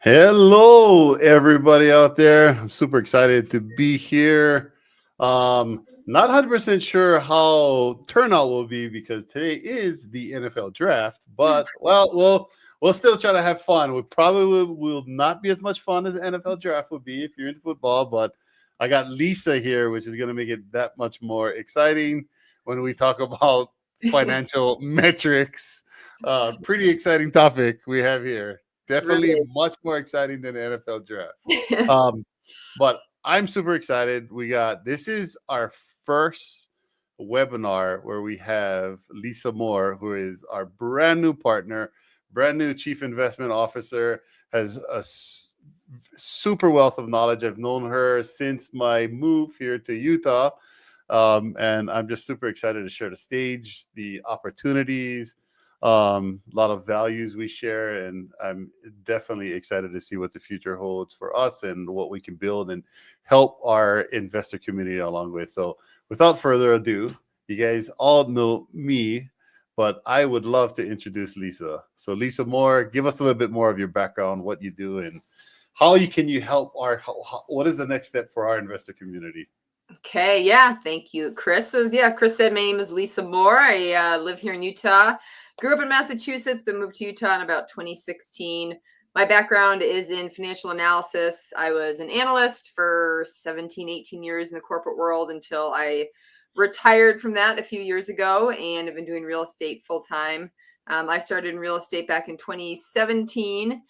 Hello, everybody out there. I'm super excited to be here. Not 100% sure how turnout will be because today is the NFL draft, but we'll still try to have fun. We probably will not be as much fun as the NFL draft would be if you're into football, but I got Lisa here, which is going to make it that much more exciting when we talk about financial metrics. Pretty exciting topic we have here. Definitely Really? much more exciting than the NFL draft. Um, but I'm super excited. This is our first webinar where we have Lisa Moore, who is our brand new partner, brand new chief investment officer, has a super wealth of knowledge. I've known her since my move here to Utah. And I'm just super excited to share the stage, the opportunities, a lot of values we share, and I'm definitely excited to see what the future holds for us and what we can build and help our investor community along with. So, without further ado, you guys all know me, but I would love to introduce Lisa. So, Lisa Moore, give us a little bit more of your background, what you do, and can you help what is the next step for our investor community? Okay, yeah, thank you, Chris. Chris said my name is Lisa Moore. I live here in Utah. Grew up in Massachusetts, but moved to Utah in about 2016. My background is in financial analysis. I was an analyst for 17, 18 years in the corporate world until I retired from that a few years ago, and have been doing real estate full time. I started in real estate back in 2017.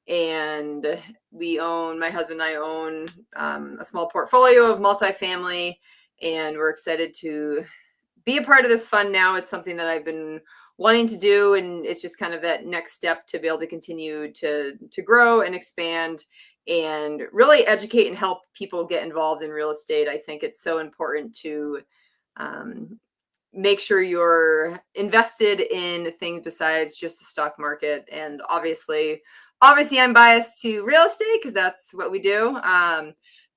And my husband and I own a small portfolio of multifamily, and we're excited to be a part of this fund now. It's something that I've been wanting to do, and it's just kind of that next step to be able to continue to grow and expand and really educate and help people get involved in real estate. I think it's so important to make sure you're invested in things besides just the stock market. And obviously I'm biased to real estate because that's what we do.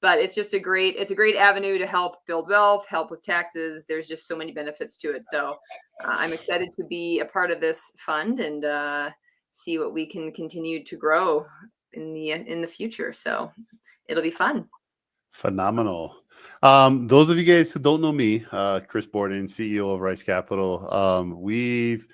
But it's a great avenue to help build wealth, help with taxes. There's just so many benefits to it. So I'm excited to be a part of this fund and see what we can continue to grow in the future. So it'll be fun. Phenomenal. Those of you guys who don't know me, Chris Borden, CEO of Rice Capital, we've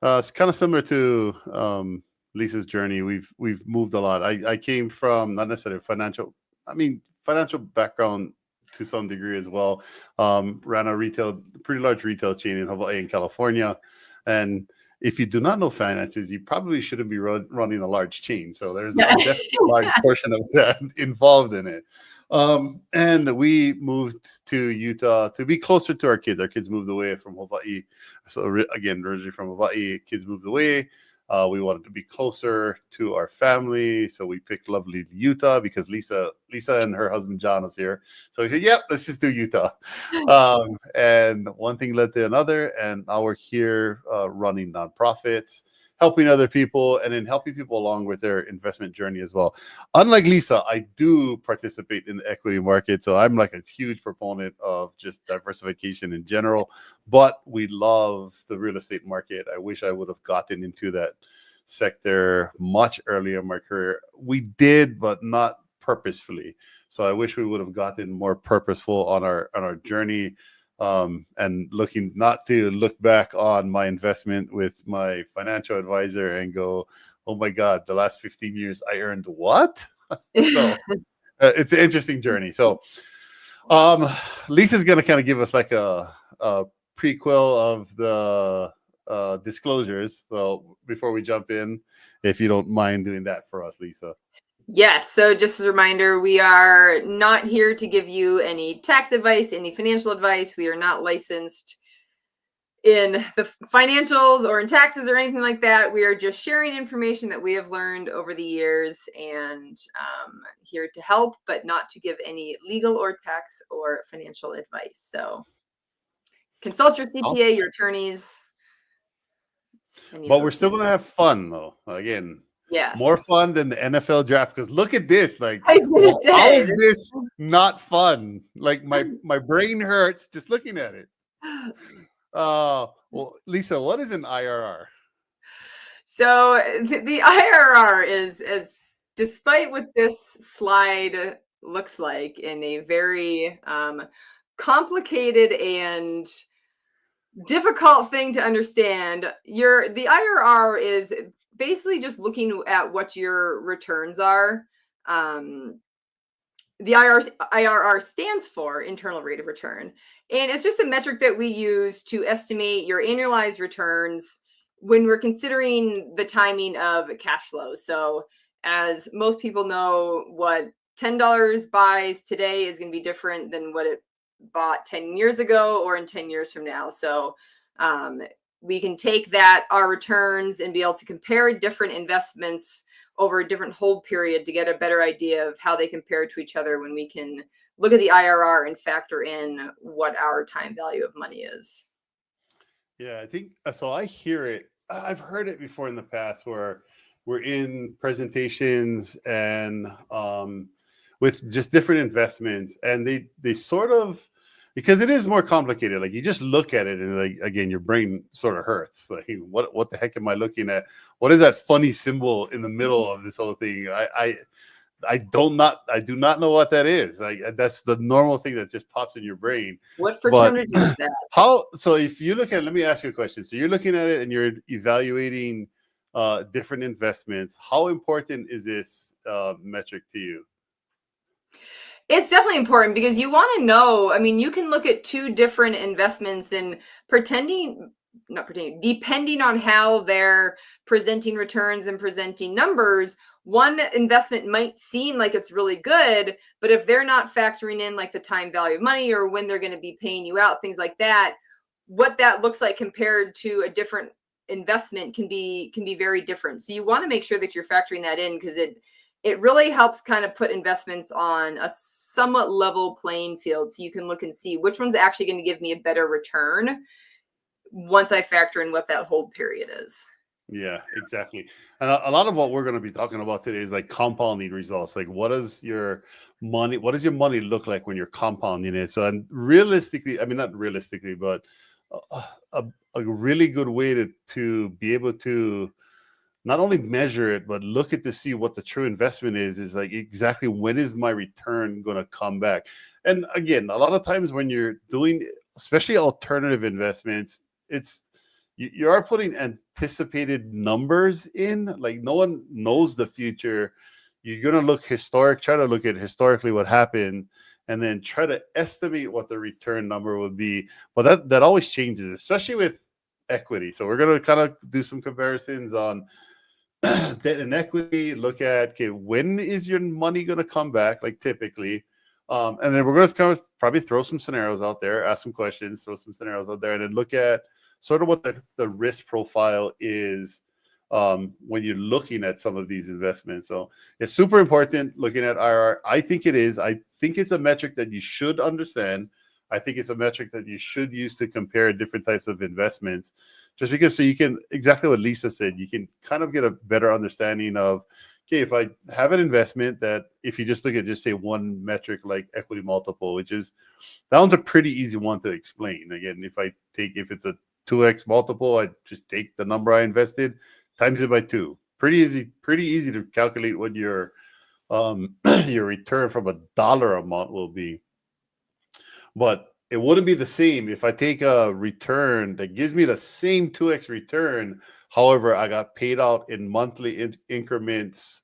it's kind of similar to Lisa's journey. We've moved a lot. I came from not necessarily financial background to some degree as well. Ran a pretty large retail chain in Hawaii and California, and if you do not know finances, you probably shouldn't be running a large chain. So there's a definitely large portion of that involved in it. And we moved to Utah to be closer to our kids. Our kids moved away from Hawaii. So again, originally from Hawaii, kids moved away. We wanted to be closer to our family, so we picked lovely Utah because Lisa and her husband John was here. So we said, "Yep, let's just do Utah." And one thing led to another, and now we're here running nonprofits, helping other people, and then helping people along with their investment journey as well. Unlike Lisa, I do participate in the equity market, so I'm like a huge proponent of just diversification in general. But we love the real estate market. I wish I would have gotten into that sector much earlier in my career. We did, but not purposefully. So I wish we would have gotten more purposeful on our journey, and looking not to look back on my investment with my financial advisor and go, oh my God, the last 15 years I earned what? So it's an interesting journey. So Lisa's going to kind of give us like a prequel of the disclosures. So before we jump in, if you don't mind doing that for us, Lisa. Yes. So just as a reminder, we are not here to give you any tax advice, any financial advice. We are not licensed in the financials or in taxes or anything like that. We are just sharing information that we have learned over the years and here to help, but not to give any legal or tax or financial advice. So consult your CPA, your attorneys. But we're still going to have fun, though. Again, yes, more fun than the NFL draft. Because look at this. Like, how is say, this not fun? Like, my brain hurts just looking at it. Well, Lisa, what is an IRR? So the IRR is, as despite what this slide looks like in a very complicated and difficult thing to understand, the IRR is basically just looking at what your returns are. The IRR stands for internal rate of return. And it's just a metric that we use to estimate your annualized returns when we're considering the timing of cash flows. So, as most people know, what $10 buys today is going to be different than what it bought 10 years ago or in 10 years from now. So, we can take our returns and be able to compare different investments over a different hold period to get a better idea of how they compare to each other when we can look at the IRR and factor in what our time value of money is. Yeah, I think so. I hear it. I've heard it before in the past where we're in presentations and with just different investments, and they sort of, because it is more complicated. Like you just look at it, and like again, your brain sort of hurts. Like what the heck am I looking at? What is that funny symbol in the middle of this whole thing? I do not know what that is. Like that's the normal thing that just pops in your brain. What But fraternity is that? so if you look at it, let me ask you a question. So you're looking at it and you're evaluating different investments. How important is this metric to you? It's definitely important because you want to know. I mean, you can look at two different investments and depending on how they're presenting returns and presenting numbers, one investment might seem like it's really good, but if they're not factoring in like the time value of money or when they're going to be paying you out, things like that, what that looks like compared to a different investment can be very different. So you want to make sure that you're factoring that in because it really helps kind of put investments on a somewhat level playing field so you can look and see which one's actually going to give me a better return once I factor in what that hold period is. Yeah, exactly. And a lot of what we're going to be talking about today is like compounding results. Like what does your money look like when you're compounding it? So, and realistically, I mean, not realistically, but a really good way to be able to not only measure it, but look at to see what the true investment is like exactly when is my return going to come back? And again, a lot of times when you're doing, especially alternative investments, you are putting anticipated numbers in, like no one knows the future. You're going to try to look at historically what happened and then try to estimate what the return number would be. But that always changes, especially with equity. So we're going to kind of do some comparisons on debt and equity. Look at, okay, when is your money going to come back, like typically, and then we're going to kind of probably throw some scenarios out there, ask some questions, throw some scenarios out there, and then look at sort of what the risk profile is when you're looking at some of these investments. So it's super important looking at IRR. I think it is. I think it's a metric that you should understand. I think it's a metric that you should use to compare different types of investments, just because so you can, exactly what Lisa said, you can kind of get a better understanding of, okay, if I have an investment that if you just look at just say one metric like equity multiple, which is, that one's a pretty easy one to explain. Again, if it's a 2x multiple, I just take the number I invested, times it by 2. Pretty easy to calculate what your your return from a dollar amount will be. But it wouldn't be the same if I take a return that gives me the same 2x return. However, I got paid out in monthly increments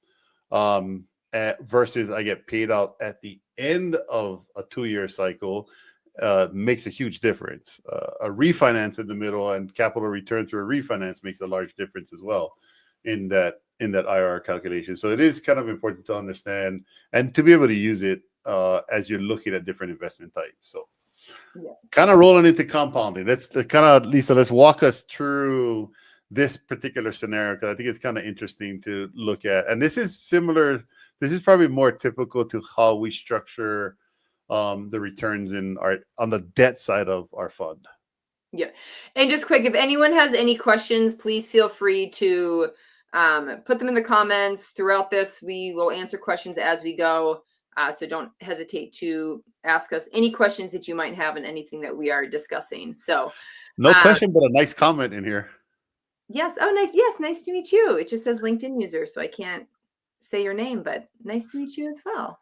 versus I get paid out at the end of a 2-year cycle. Makes a huge difference. A refinance in the middle and capital return through a refinance makes a large difference as well in that IRR calculation. So it is kind of important to understand and to be able to use it as you're looking at different investment types. So kind of rolling into compounding. Lisa, let's walk us through this particular scenario because I think it's kind of interesting to look at. And this is similar. This is probably more typical to how we structure the returns on the debt side of our fund. Yeah. And just quick, if anyone has any questions, please feel free to put them in the comments throughout this. We will answer questions as we go. So don't hesitate to ask us any questions that you might have in anything that we are discussing. So no question, but a nice comment in here. Yes. Oh, nice. Yes. Nice to meet you. It just says LinkedIn user, so I can't say your name, but nice to meet you as well.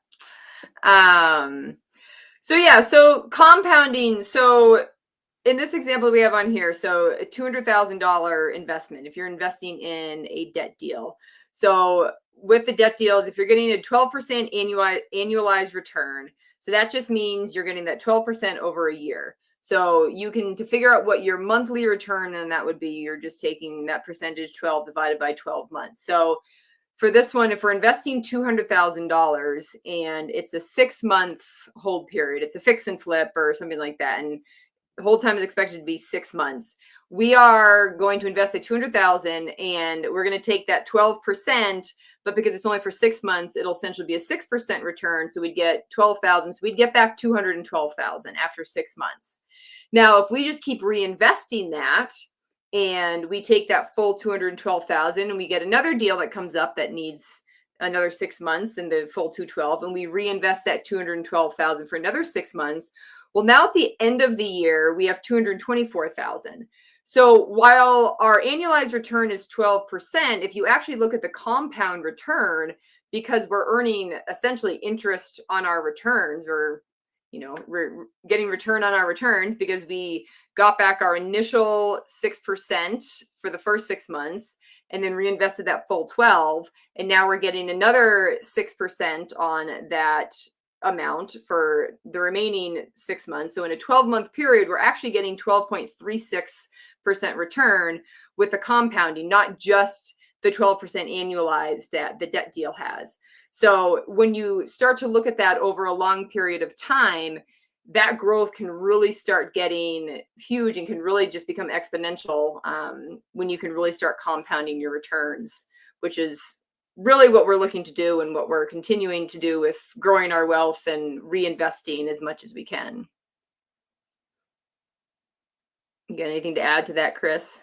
So compounding. So in this example we have on here, so a $200,000 investment, if you're investing in a debt deal. So with the debt deals, if you're getting a 12% annualized return, so that just means you're getting that 12% over a year. So you can, to figure out what your monthly return on that would be, you're just taking that percentage 12 divided by 12 months. So for this one, if we're investing $200,000 and it's a 6-month hold period, it's a fix and flip or something like that, and the hold time is expected to be 6 months. We are going to invest at 200,000 and we're going to take that 12%, but because it's only for 6 months, it'll essentially be a 6% return. So we'd get 12,000. So we'd get back 212,000 after 6 months. Now, if we just keep reinvesting that and we take that full 212,000 and we get another deal that comes up that needs another 6 months and the full 212, and we reinvest that 212,000 for another 6 months. Well, now at the end of the year, we have 224,000. So while our annualized return is 12%, if you actually look at the compound return, because we're earning essentially interest on our returns, or we're getting return on our returns because we got back our initial 6% for the first 6 months and then reinvested that full 12. And now we're getting another 6% on that amount for the remaining 6 months. So in a 12-month period, we're actually getting 12.36% return with the compounding, not just the 12% annualized that the debt deal has. So when you start to look at that over a long period of time, that growth can really start getting huge and can really just become exponential when you can really start compounding your returns, which is really what we're looking to do and what we're continuing to do with growing our wealth and reinvesting as much as we can. You got anything to add to that, Chris?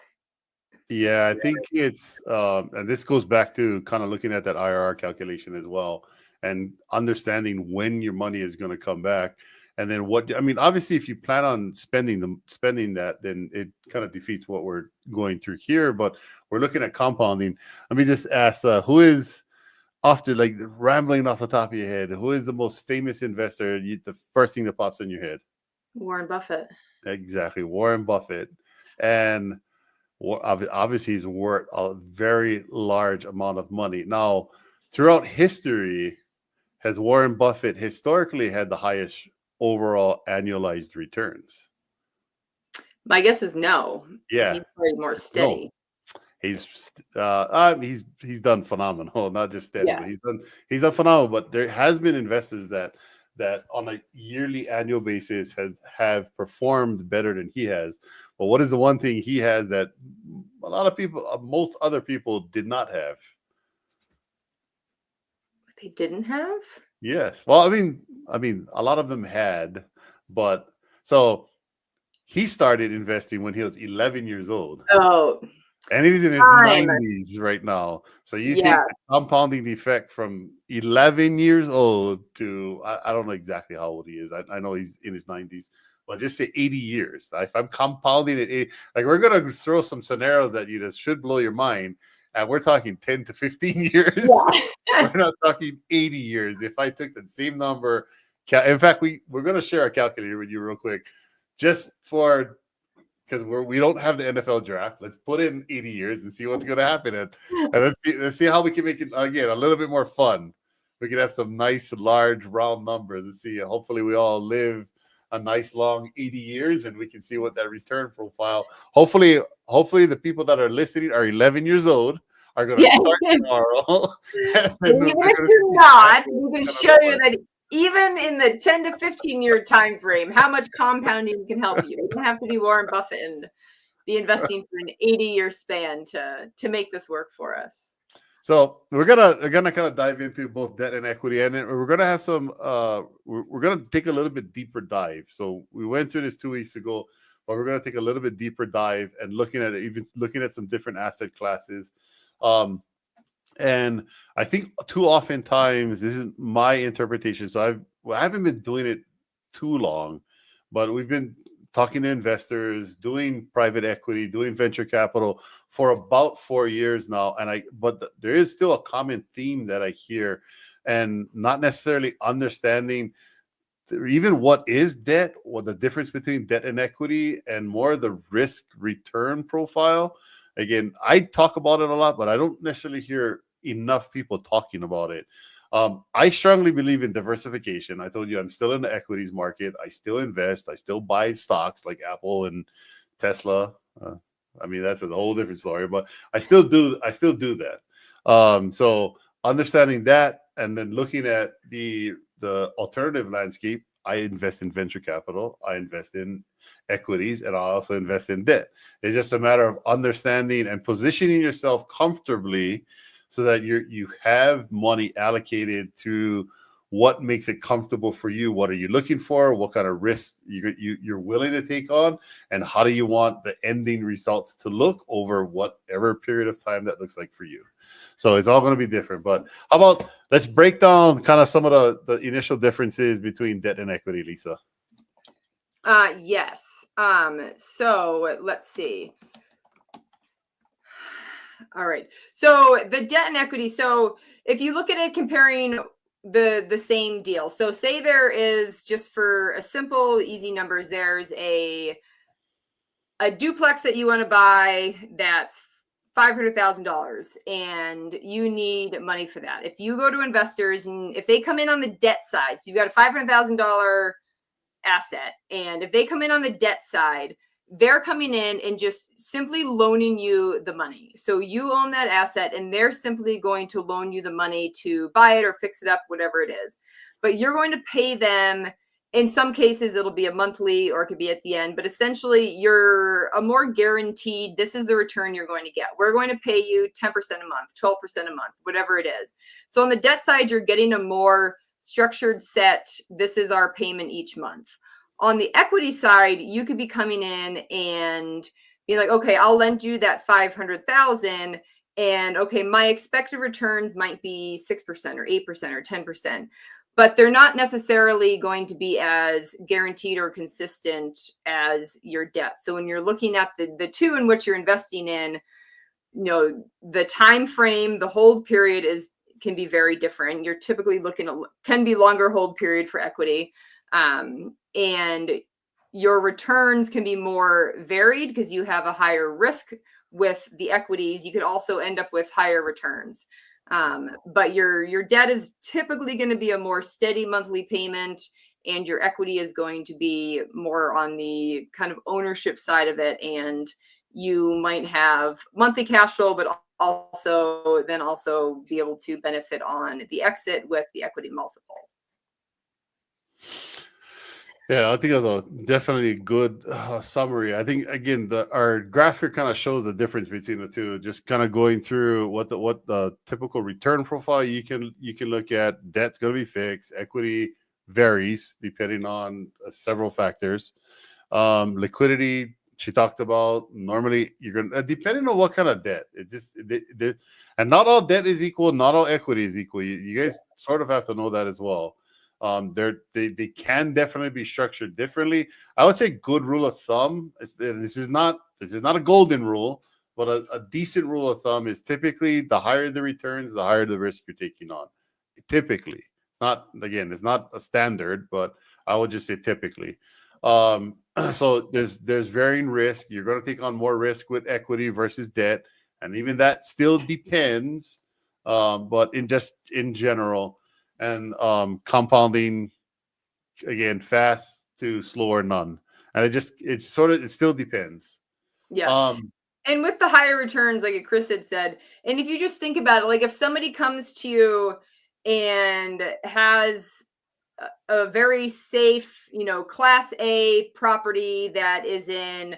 Yeah, I think it's and this goes back to kind of looking at that IRR calculation as well, and understanding when your money is going to come back. And then obviously if you plan on spending that, then it kind of defeats what we're going through here. But we're looking at compounding. Let me just ask, who is, rambling off the top of your head, who is the most famous investor? The first thing that pops in your head? Warren Buffett. Exactly, Warren Buffett. And obviously he's worth a very large amount of money. Now, throughout history, has Warren Buffett historically had the highest overall annualized returns? My guess is no. Yeah, he's probably more steady. No. He's done phenomenal, not just steady. Yeah. He's done phenomenal. But there has been investors that on a yearly annual basis have performed better than he has. But what is the one thing he has that a lot of people, most other people, did not have? They didn't have? Yes. Well, I mean, a lot of them had, but so he started investing when he was 11 years old. Oh. And he's in his 90s right now. So you take the compounding effect from 11 years old to, I don't know exactly how old he is. I know he's in his 90s. Well, just say 80 years. If I'm compounding it, we're going to throw some scenarios at you that should blow your mind. And we're talking 10 to 15 years. Yeah. We're not talking 80 years. If I took the same number, in fact, we're going to share a calculator with you real quick, just for, because we don't have the NFL draft. Let's put in 80 years and see what's going to happen. And let's see how we can make it, again, a little bit more fun. We can have some nice, large, round numbers and see. Hopefully, we all live a nice, long 80 years, and we can see what that return profile. Hopefully, the people that are listening are 11 years old, are going to start tomorrow. Even if you're not, we can show you that even in the 10 to 15 year time frame, how much compounding can help you. You don't have to be Warren Buffett and be investing for an 80-year span to make this work for us. So we're gonna kind of dive into both debt and equity, and then we're gonna have some. We're gonna take a little bit deeper dive. So we went through this 2 weeks ago, but we're gonna take a little bit deeper dive and looking at some different asset classes. And I think too often times, this is my interpretation. So I haven't been doing it too long, but we've been talking to investors, doing private equity, doing venture capital for about 4 years now. But there is still a common theme that I hear, and not necessarily understanding even what is debt, what the difference between debt and equity, and more the risk return profile. Again, I talk about it a lot, but I don't necessarily hear enough people talking about it. I strongly believe in diversification. I told you I'm still in the equities market. I still invest. I still buy stocks like Apple and Tesla. I mean, that's a whole different story, but I still do. I still do that. So understanding that, and then looking at the alternative landscape, I invest in venture capital, I invest in equities, and I also invest in debt. It's just a matter of understanding and positioning yourself comfortably so that you have money allocated to what makes it comfortable for you. What are you looking for? What kind of risks you're willing to take on? And how do you want the ending results to look over whatever period of time that looks like for you? So it's all going to be different. But how about let's break down kind of some of the initial differences between debt and equity, Lisa? Yes. So let's see. All right. So the debt and equity. So if you look at it comparing the same deal. So say there is, just for a simple, easy numbers, there's a duplex that you want to buy that's $500,000 and you need money for that. If you go to investors and if they come in on the debt side, so you've got a $500,000 asset, and if they come in on the debt side, they're coming in and just simply loaning you the money. So you own that asset and they're simply going to loan you the money to buy it or fix it up, whatever it is. But you're going to pay them. In some cases, it'll be a monthly or it could be at the end, but essentially you're a more guaranteed, this is the return you're going to get. We're going to pay you 10% a month, 12% a month, whatever it is. So on the debt side, you're getting a more structured set. This is our payment each month. On the equity side, you could be coming in and be like, okay, I'll lend you that 500,000, and okay, my expected returns might be 6% or 8% or 10%, but they're not necessarily going to be as guaranteed or consistent as your debt. So when you're looking at the two in which you're investing in, the time frame, the hold period can be very different. You're typically looking at, can be longer hold period for equity. And your returns can be more varied because you have a higher risk with the equities. You could also end up with higher returns. But your debt is typically going to be a more steady monthly payment, and your equity is going to be more on the kind of ownership side of it. And you might have monthly cash flow, but also be able to benefit on the exit with the equity multiple. Yeah, I think that's a definitely good summary. I think again, our graphic kind of shows the difference between the two. Just kind of going through what the typical return profile you can look at. Debt's going to be fixed. Equity varies depending on several factors. Liquidity, she talked about. Normally, you're going to depending on what kind of debt. And not all debt is equal. Not all equity is equal. You guys sort of have to know that as well. They can definitely be structured differently. I would say good rule of thumb. This is not a golden rule, but a decent rule of thumb is typically the higher the returns, the higher the risk you're taking on. Typically, it's not a standard, but I would just say typically. So there's varying risk. You're going to take on more risk with equity versus debt, and even that still depends. But in general. And compounding, again, fast to slow or none, and it still depends. Yeah. And with the higher returns, like Chris had said, and if you just think about it, like if somebody comes to you and has a very safe, Class A property that is in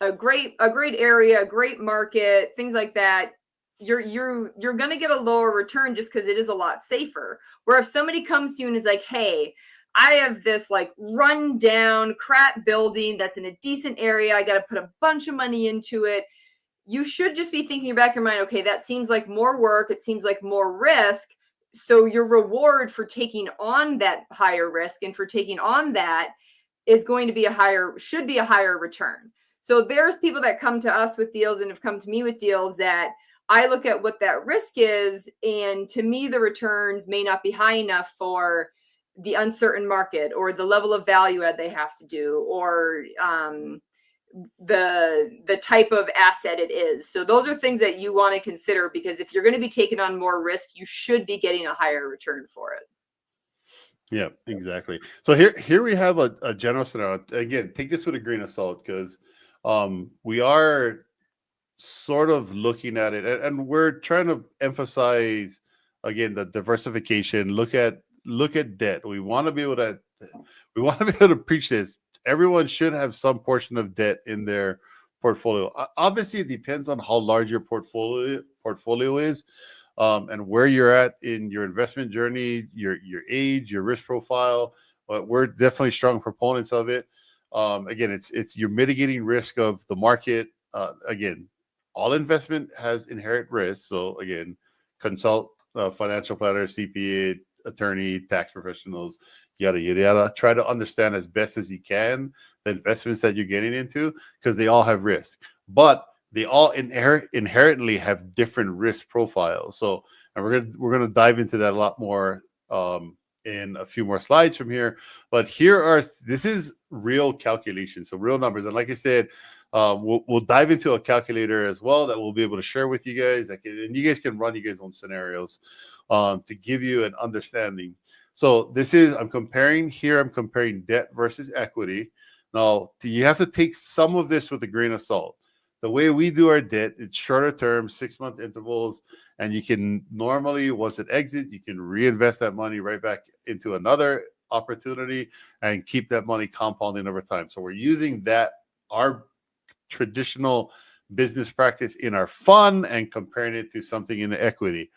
a great area, a great market, things like that, you're going to get a lower return just because it is a lot safer. Where if somebody comes to you and is like, hey, I have this like run down crap building that's in a decent area, I got to put a bunch of money into it, you should just be thinking in your back of your mind, okay, that seems like more work, it seems like more risk. So your reward for taking on that higher risk and for taking on that is going to be should be a higher return. So there's people that come to us with deals and have come to me with deals that I look at what that risk is, and to me, the returns may not be high enough for the uncertain market or the level of value add they have to do, or the type of asset it is. So those are things that you want to consider, because if you're going to be taking on more risk, you should be getting a higher return for it. Yeah, exactly. So here we have a general scenario. Again, take this with a grain of salt, because we are sort of looking at it, and we're trying to emphasize again the diversification. Look at debt. We want to be able to preach this. Everyone should have some portion of debt in their portfolio. Obviously, it depends on how large your portfolio is, and where you're at in your investment journey, your age, your risk profile. But we're definitely strong proponents of it. Again, it's you're mitigating risk of the market. Again, all investment has inherent risk. So again, consult financial planner, CPA, attorney, tax professionals, yada yada yada. Try to understand as best as you can the investments that you're getting into, because they all have risk, but they all inherently have different risk profiles. So, and we're gonna dive into that a lot more in a few more slides from here. But this is real calculations, so real numbers. And like I said, we'll dive into a calculator as well that we'll be able to share with you guys. And you guys can run your guys' own scenarios to give you an understanding. So I'm comparing debt versus equity. Now, you have to take some of this with a grain of salt. The way we do our debt, it's shorter term, 6-month intervals, and you can normally, once it exits, you can reinvest that money right back into another opportunity and keep that money compounding over time. So we're using our traditional business practice in our fund and comparing it to something in the equity.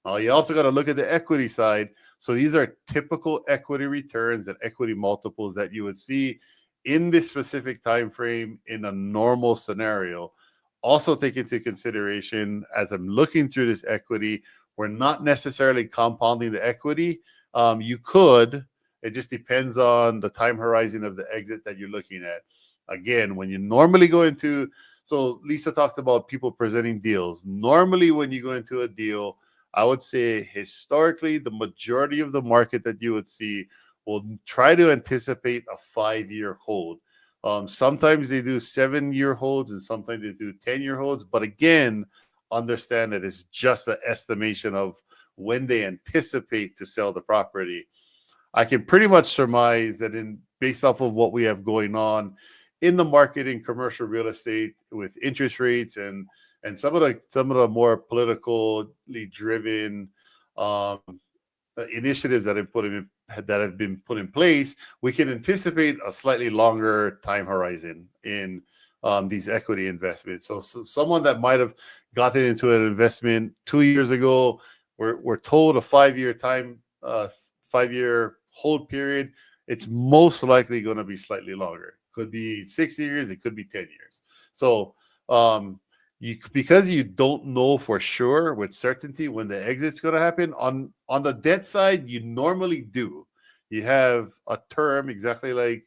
You also got to look at the equity side. So these are typical equity returns and equity multiples that you would see in this specific time frame in a normal scenario. Also take into consideration, as I'm looking through this equity, we're not necessarily compounding the equity. You could. It just depends on the time horizon of the exit that you're looking at. Again, when you normally go into, so Lisa talked about people presenting deals. Normally, when you go into a deal, I would say historically, the majority of the market that you would see will try to anticipate a 5-year hold. Sometimes they do 7-year holds, and sometimes they do 10-year holds. But again, understand that it's just an estimation of when they anticipate to sell the property. I can pretty much surmise that based off of what we have going on in the market in commercial real estate with interest rates and some of the more politically driven initiatives that have been put in place, we can anticipate a slightly longer time horizon in these equity investments. So someone that might have gotten into an investment 2 years ago, we're told a 5-year hold period. It's most likely going to be slightly longer. Could be 6 years. It could be 10 years. So because you don't know for sure with certainty when the exit's going to happen, on the debt side, you normally do. You have a term, exactly like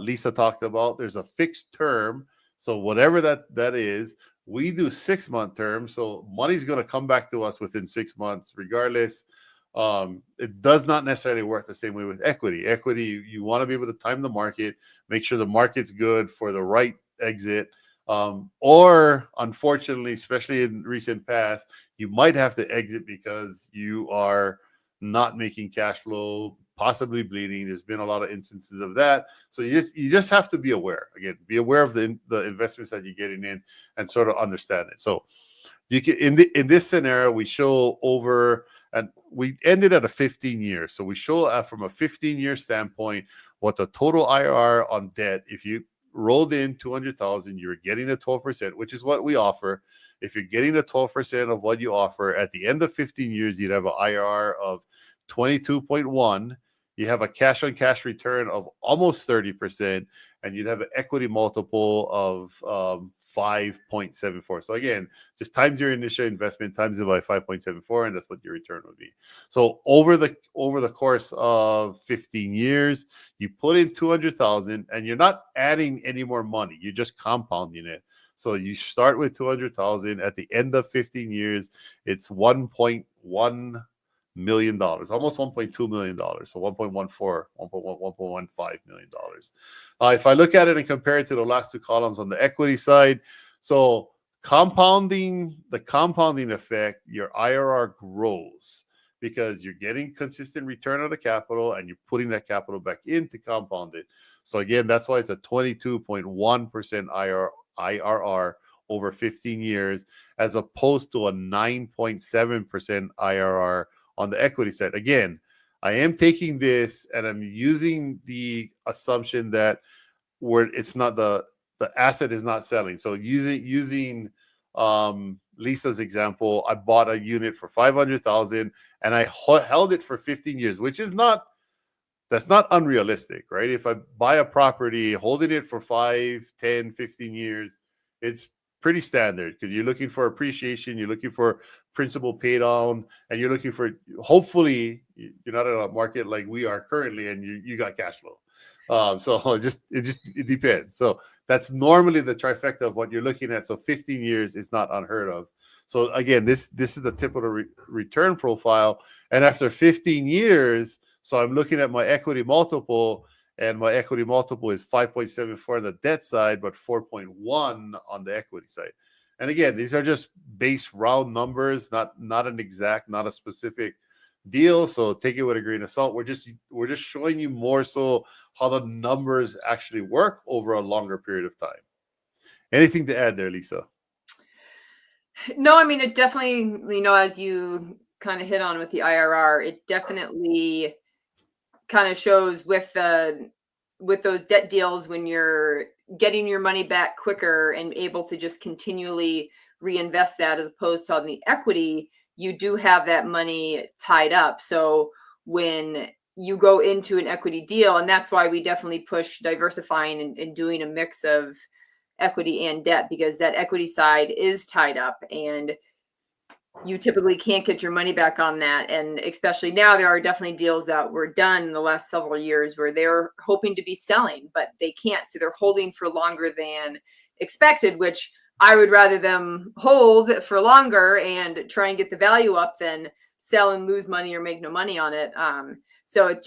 Lisa talked about. There's a fixed term. So whatever that is, we do 6-month terms. So money's going to come back to us within 6 months, regardless. It does not necessarily work the same way with equity. Equity, you want to be able to time the market, make sure the market's good for the right exit. Or unfortunately, especially in recent past, you might have to exit because you are not making cash flow, possibly bleeding. There's been a lot of instances of that. So you just have to be aware. Again, be aware of the investments that you're getting in and sort of understand it. So you can in this scenario, we show over, and we ended at a 15 years. So we show from a 15-year standpoint what the total IRR on debt, if you rolled in 200,000, you're getting a 12%, which is what we offer. If you're getting a 12% of what you offer at the end of 15 years, you'd have an IRR of 22.1. You have a cash on cash return of almost 30%, and you'd have an equity multiple of 5.74. So again, just times your initial investment, times it by 5.74, and that's what your return would be. So over the course of 15 years, you put in 200,000, and you're not adding any more money. You're just compounding it. So you start with 200,000. At the end of 15 years, it's $1.1 million, almost $1.2 million. So 1.15 million dollars. If I look at it and compare it to the last two columns on the equity side, so the compounding effect, your IRR grows because you're getting consistent return on the capital and you're putting that capital back in to compound it. So again, that's why it's a 22.1% IRR over 15 years, as opposed to a 9.7% IRR on the equity side. Again, I am taking this and I'm using the assumption that it's not the asset is not selling. So using Lisa's example, I bought a unit for 500,000 and I held it for 15 years, which is that's not unrealistic, right? If I buy a property, holding it for 5, 10, 15 years, it's pretty standard because you're looking for appreciation, you're looking for principal pay down, and you're looking for, hopefully you're not in a market like we are currently and you got cash flow. So it depends. So that's normally the trifecta of what you're looking at. So 15 years is not unheard of. So again, this is the typical return profile. And after 15 years, so I'm looking at my equity multiple, and my equity multiple is 5.74 on the debt side, but 4.1 on the equity side. And again, these are just base round numbers, not an exact, not a specific deal. So take it with a grain of salt. We're just showing you more so how the numbers actually work over a longer period of time. Anything to add there, Lisa? No, I mean, it definitely, as you kind of hit on with the IRR, it definitely kind of shows with those debt deals, when you're getting your money back quicker and able to just continually reinvest that, as opposed to on the equity, you do have that money tied up. So when you go into an equity deal, and that's why we definitely push diversifying and doing a mix of equity and debt, because that equity side is tied up and you typically can't get your money back on that. And especially now, there are definitely deals that were done in the last several years where they're hoping to be selling, but they can't. So they're holding for longer than expected, which I would rather them hold for longer and try and get the value up than sell and lose money or make no money on it. So it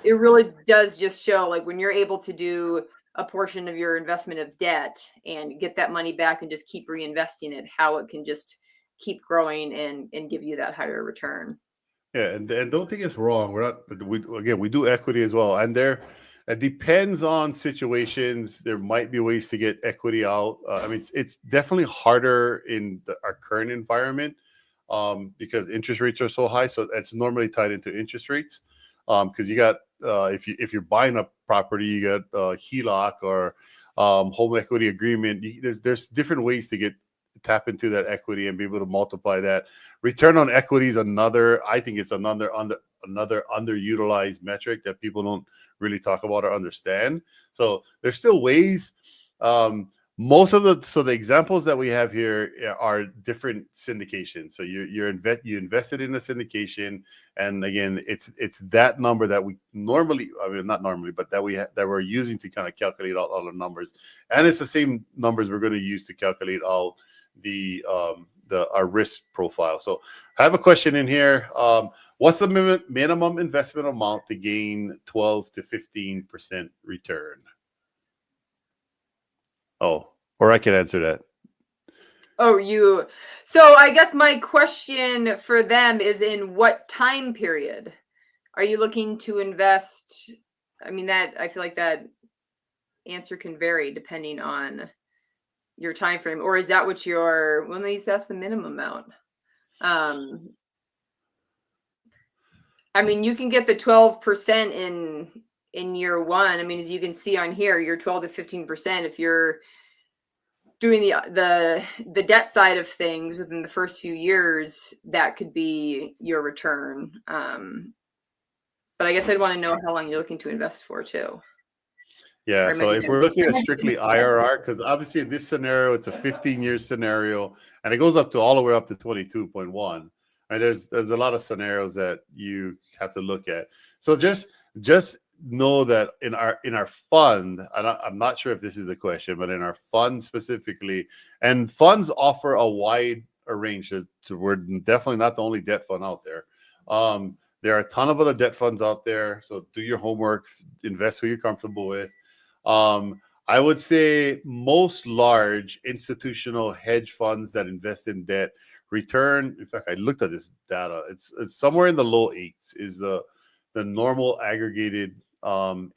really does just show, like, when you're able to do a portion of your investment of debt and get that money back and just keep reinvesting it, how it can just keep growing and give you that higher return. Yeah, and don't think it's wrong. We do equity as well, and it depends on situations. There might be ways to get equity out. I mean, it's definitely harder in our current environment because interest rates are so high. So it's normally tied into interest rates because you got if you're buying a property, you got HELOC or home equity agreement. There's different ways to tap into that equity and be able to multiply that. Return on equity is I think it's another underutilized metric that people don't really talk about or understand. So there's still ways. The examples that we have here are different syndications. So you invested in a syndication, and again, it's that number that we normally, I mean, not normally, but that we're using to kind of calculate out all the numbers, and it's the same numbers we're going to use to calculate out our risk profile. So I have a question in here. What's the minimum investment amount to gain 12 to 15% return? Oh, or I can answer that. So I guess my question for them is, in what time period are you looking to invest? I mean, I feel like that answer can vary depending on your time frame, or is that what when they that's the minimum amount? I mean, you can get the 12% in year one. I mean, as you can see on here, you're 12 to 15%. If you're doing the debt side of things within the first few years, that could be your return. But I guess I'd want to know how long you're looking to invest for too. Yeah, Or so maybe if we're looking at strictly IRR, because obviously in this scenario, it's a 15-year scenario, and it goes up to all the way up to 22.1. And there's a lot of scenarios that you have to look at. So just know that in our fund, and I'm not sure if this is the question, but in our fund specifically, and funds offer a wide range. We're definitely not the only debt fund out there. There are a ton of other debt funds out there. So do your homework, invest who you're comfortable with. I would say most large institutional hedge funds that invest in debt return. In fact, I looked at this data. It's somewhere in the low eights is the normal aggregated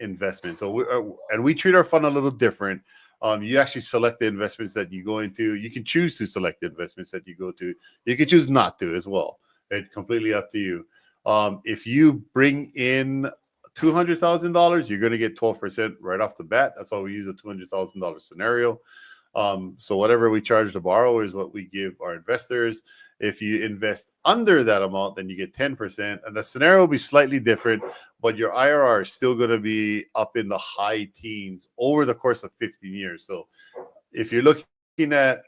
investment. So we treat our fund a little different. You actually select the investments that you go into. You can choose to select the investments that you go to. You can choose not to as well. It's completely up to you. If you bring in $200,000, you're going to get 12% right off the bat. That's why we use a $200,000 scenario. So whatever we charge the borrower is what we give our investors. If you invest under that amount, then you get 10%. And the scenario will be slightly different, but your IRR is still going to be up in the high teens over the course of 15 years. So if you're looking at,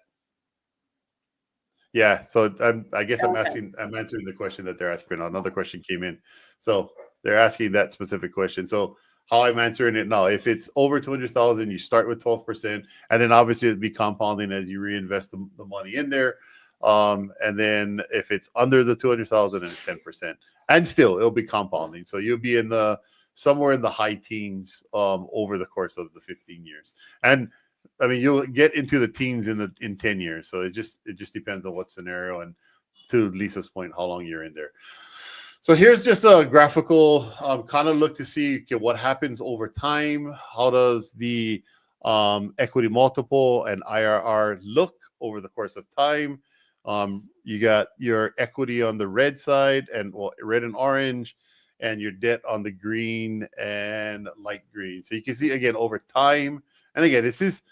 yeah, so I guess I'm answering the question that they're asking. Another question came in. So they're asking that specific question. So how I'm answering it now, if it's over 200,000, you start with 12%, and then obviously it'd be compounding as you reinvest the money in there. And then if it's under the 200,000, then it's 10%, and still it'll be compounding. So you'll be somewhere in the high teens over the course of the 15 years. And I mean, you'll get into the teens in 10 years. So it just depends on what scenario, and to Lisa's point, how long you're in there. So here's just a graphical kind of look to see what happens over time. How does the equity multiple and IRR look over the course of time? You got your equity on the red side, and red and orange, and your debt on the green and light green. So you can see again over time. And again, this is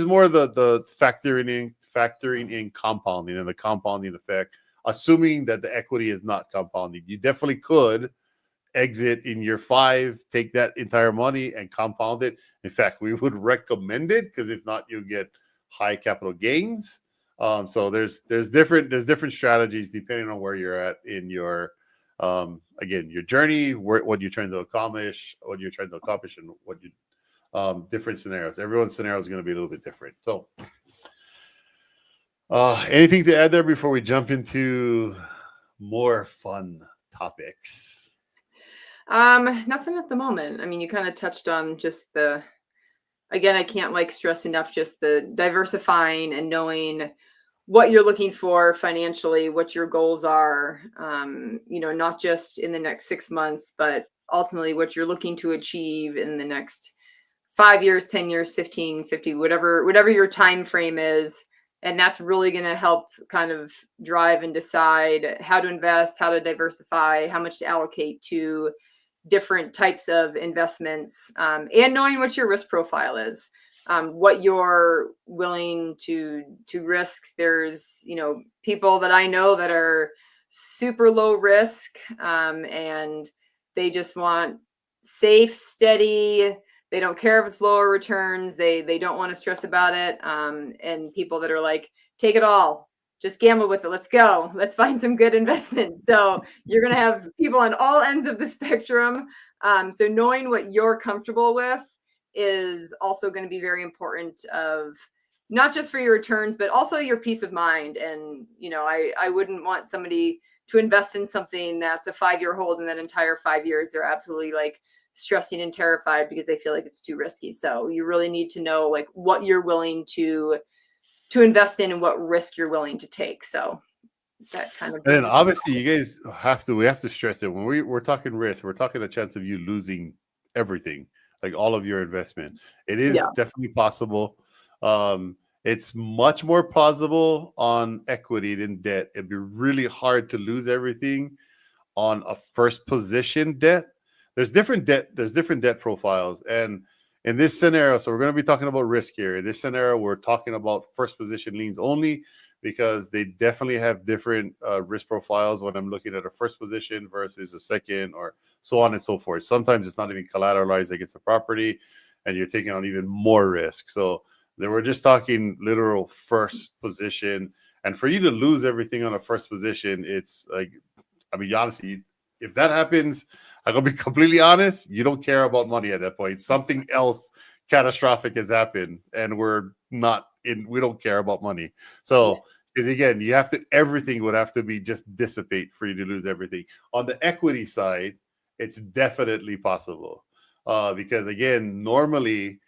more of the factoring in compounding and the compounding effect, assuming that the equity is not compounding. You definitely could exit in year 5, take that entire money and compound it. In fact, we would recommend it, because if not, you'll get high capital gains. So there's different strategies depending on where you're at in your again, your journey, what you're trying to accomplish, and what you different scenarios. Everyone's scenario is going to be a little bit different. So anything to add there before we jump into more fun topics? Nothing at the moment. I mean, you kind of touched on just again, I can't stress enough just the diversifying and knowing what you're looking for financially, what your goals are, not just in the next 6 months, but ultimately what you're looking to achieve in the next 5 years, 10 years, 15, 50, whatever your time frame is. And that's really going to help kind of drive and decide how to invest, how to diversify, how much to allocate to different types of investments, and knowing what your risk profile is, what you're willing to risk. There's, people that I know that are super low risk, and they just want safe, steady. They don't care if it's lower returns. They don't want to stress about it. And people that are like, take it all, just gamble with it. Let's go. Let's find some good investment. So you're going to have people on all ends of the spectrum. So knowing what you're comfortable with is also going to be very important, of not just for your returns, but also your peace of mind. And, I wouldn't want somebody to invest in something that's a 5-year hold, and that entire 5 years, they're absolutely stressing and terrified because they feel like it's too risky. So you really need to know what you're willing to invest in and what risk you're willing to take. So that kind of. And then obviously you guys we have to stress that when we're talking risk, we're talking a chance of you losing everything, like all of your investment. It is definitely possible. It's much more plausible on equity than debt. It'd be really hard to lose everything on a first position debt. There's different debt profiles. And in this scenario, so we're going to be talking about risk here. In this scenario, we're talking about first position liens only, because they definitely have different risk profiles when I'm looking at a first position versus a second, or so on and so forth. Sometimes it's not even collateralized against the property. and you're taking on even more risk. So we're just talking literal first position. And for you to lose everything on a first position, it's like, I mean, honestly, if that happens, I'm going to be completely honest, you don't care about money at that point. Something else catastrophic has happened, and we don't care about money. So, because again, everything would have to be just dissipate for you to lose everything. On the equity side, it's definitely possible. Because again, normally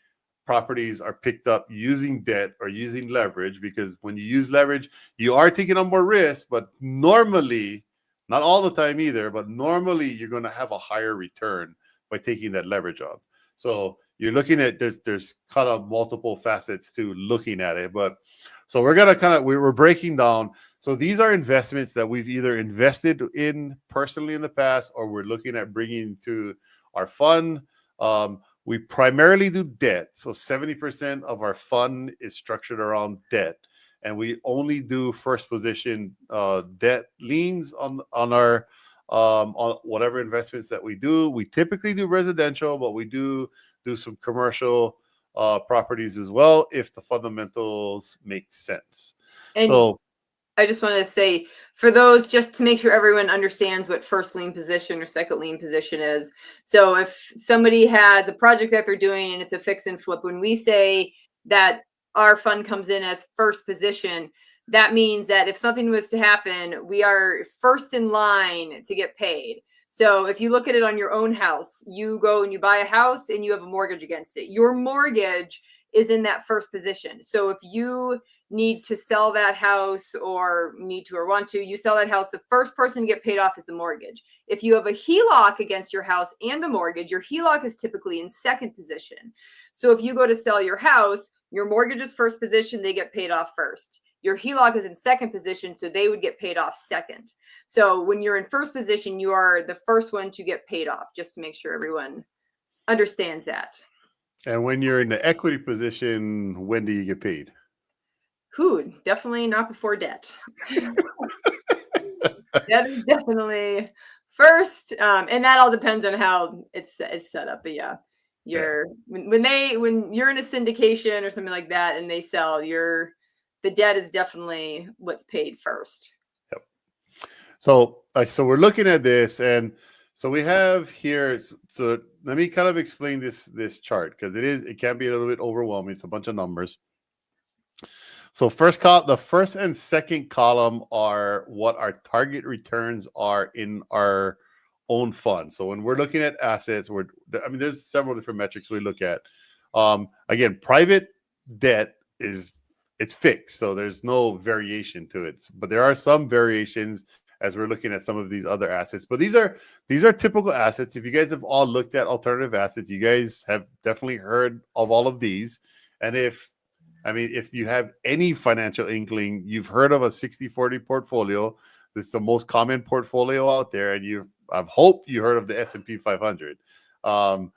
properties are picked up using debt or using leverage, because when you use leverage, you are taking on more risk, but normally, not all the time either, but normally you're going to have a higher return by taking that leverage on. So you're looking at, there's kind of multiple facets to looking at it, but so we're going to we're breaking down. So these are investments that we've either invested in personally in the past, or we're looking at bringing to our fund. We primarily do debt. So 70% of our fund is structured around debt. And we only do first position debt liens on our on whatever investments that we do. We typically do residential, but we do some commercial properties as well if the fundamentals make sense. And so I just want to say, for those, just to make sure everyone understands what first lien position or second lien position is. So if somebody has a project that they're doing and it's a fix and flip, when we say that our fund comes in as first position, that means that if something was to happen, we are first in line to get paid. So if you look at it on your own house, you go and you buy a house and you have a mortgage against it. Your mortgage is in that first position. So if you need to sell that house or want to, you sell that house, the first person to get paid off is the mortgage. If you have a HELOC against your house and a mortgage, your HELOC is typically in second position. So if you go to sell your house, your mortgage is first position, they get paid off first. Your HELOC is in second position, so they would get paid off second. So when you're in first position, you are the first one to get paid off, just to make sure everyone understands that. And when you're in the equity position, when do you get paid? Definitely not before debt. That is definitely first, and that all depends on how it's set up. But yeah, when you're in a syndication or something like that, and they sell, the debt is definitely what's paid first. Yep. So we're looking at this, and so we have here. So let me kind of explain this chart, because it can be a little bit overwhelming. It's a bunch of numbers. So the first and second column are what our target returns are in our own fund. So when we're looking at assets, there's several different metrics we look at. Again, private debt it's fixed, so there's no variation to it. But there are some variations as we're looking at some of these other assets. But these are typical assets. If you guys have all looked at alternative assets, you guys have definitely heard of all of these. And if you have any financial inkling, you've heard of a 60-40 portfolio. This is the most common portfolio out there, and I hope you heard of the S&P 500. But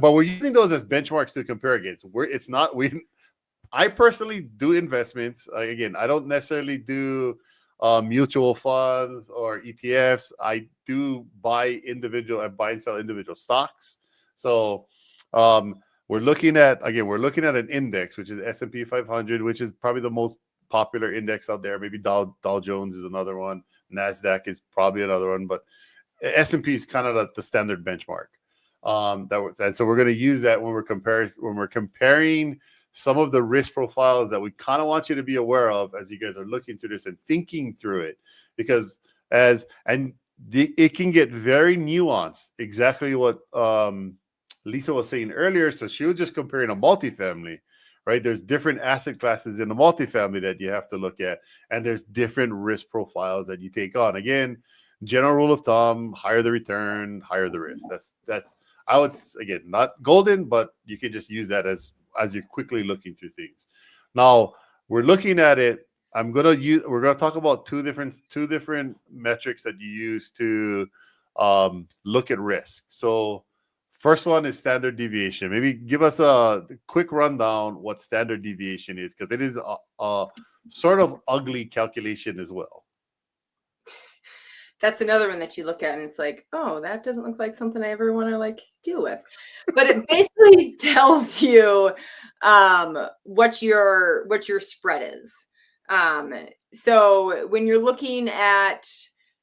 we're using those as benchmarks to compare against. I personally do investments. Again, I don't necessarily do mutual funds or ETFs. I do buy and sell individual stocks. So we're looking at an index, which is S&P 500, which is probably the most popular index out there. Maybe Dow Jones is another one. NASDAQ is probably another one, but S&P is kind of the standard benchmark. And so we're going to use that when we're comparing some of the risk profiles that we kind of want you to be aware of as you guys are looking through this and thinking through it, because it can get very nuanced. Exactly what Lisa was saying earlier. So she was just comparing a multifamily, right? There's different asset classes in the multifamily that you have to look at, and there's different risk profiles that you take on. Again, general rule of thumb: higher the return, higher the risk. That's I would, again, not golden, but you can just use that as you're quickly looking through things. Now we're looking at it. We're gonna talk about two different metrics that you use to look at risk. So first one is standard deviation. Maybe give us a quick rundown what standard deviation is, because it is a sort of ugly calculation as well. that's another one that you look at and it's like, oh, that doesn't look like something I ever want to like deal with. But it basically tells you what your spread is. So when you're looking at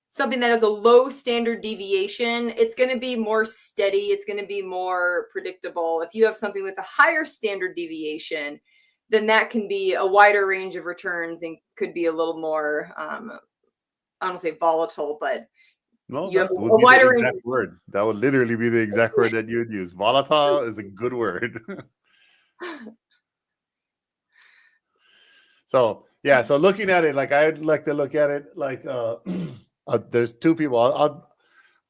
something that has a low standard deviation, it's going to be more steady. It's going to be more predictable. If you have something with a higher standard deviation, then that can be a wider range of returns and could be a little more, I don't say volatile, but No, you have that a would be the wider range. exact word. That would literally be the exact word that you would use. Volatile is a good word. So yeah, so looking at it, like I'd like to look at it like there's two people.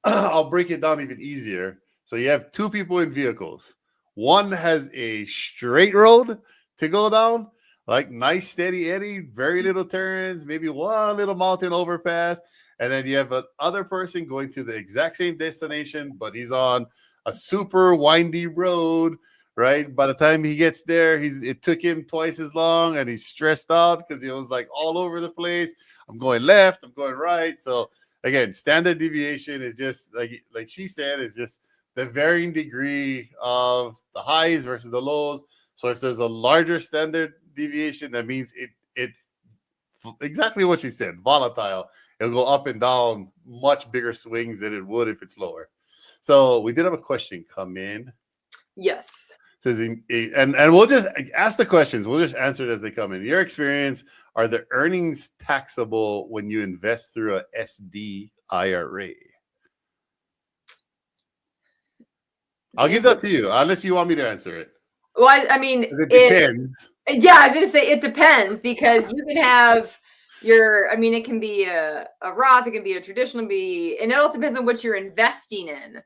I'll break it down even easier. So you have two people in vehicles. One has a straight road to go down, like nice steady eddy, very little turns, maybe one little mountain overpass. And then you have another person going to the exact same destination, but he's on a super windy road, right? By the time he gets there, it took him twice as long and he's stressed out because he was like all over the place. I'm going left, I'm going right. So again, standard deviation is just like she said, is just the varying degree of the highs versus the lows. So if there's a larger standard deviation, that means it's exactly what she said, volatile. It'll go up and down, much bigger swings than it would if it's lower. So we did have a question come in. Yes. Says and we'll just ask the questions. We'll just answer it as they come in. Your experience, are the earnings taxable when you invest through a SD IRA? I'll give that to you, unless you want me to answer it. Well, I mean, it depends. Yeah, I was going to say it depends because you can have it can be a Roth, it can be a traditional, and it also depends on what you're investing in.